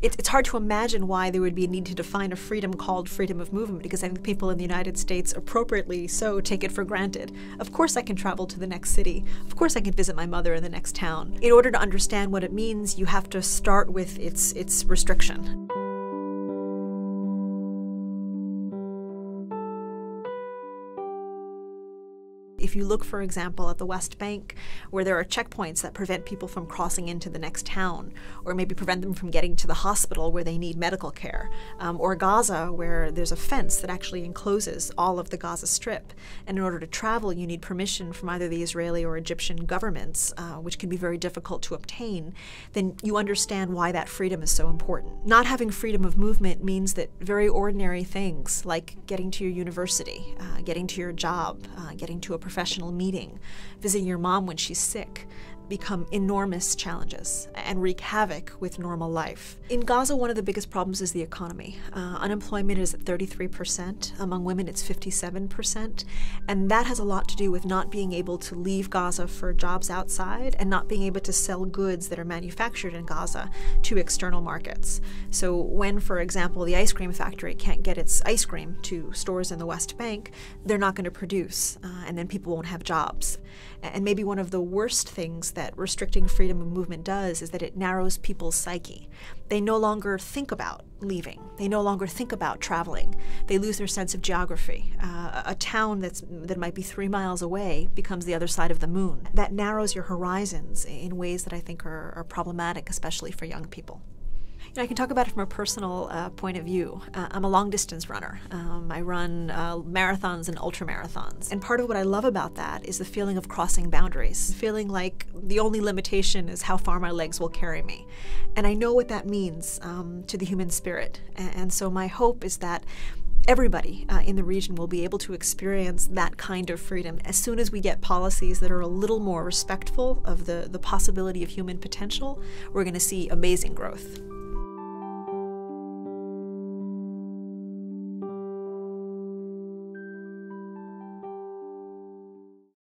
It's hard to imagine why there would be a need to define a freedom called freedom of movement, because I think people in the United States, appropriately so, take it for granted. Of course I can travel to the next city. Of course I can visit my mother in the next town. In order to understand what it means, you have to start with its restriction. If you look, for example, at the West Bank, where there are checkpoints that prevent people from crossing into the next town, or maybe prevent them from getting to the hospital where they need medical care, or Gaza, where there's a fence that actually encloses all of the Gaza Strip, and in order to travel you need permission from either the Israeli or Egyptian governments, which can be very difficult to obtain, then you understand why that freedom is so important. Not having freedom of movement means that very ordinary things, like getting to your university, getting to your job, getting to a professional meeting, visiting your mom when she's sick, become enormous challenges and wreak havoc with normal life. In Gaza, one of the biggest problems is the economy. Unemployment is at 33%. Among women, it's 57%. And that has a lot to do with not being able to leave Gaza for jobs outside and not being able to sell goods that are manufactured in Gaza to external markets. So when, for example, the ice cream factory can't get its ice cream to stores in the West Bank, they're not going to produce, and then people won't have jobs. And maybe one of the worst things that restricting freedom of movement does is that it narrows people's psyche. They no longer think about leaving. They no longer think about traveling. They lose their sense of geography. A town that might be 3 miles away becomes the other side of the moon. That narrows your horizons in ways that I think are problematic, especially for young people. You know, I can talk about it from a personal point of view. I'm a long-distance runner. I run marathons and ultramarathons. And part of what I love about that is the feeling of crossing boundaries, feeling like the only limitation is how far my legs will carry me. And I know what that means to the human spirit. And so my hope is that everybody in the region will be able to experience that kind of freedom as soon as we get policies that are a little more respectful of the possibility of human potential. We're going to see amazing growth.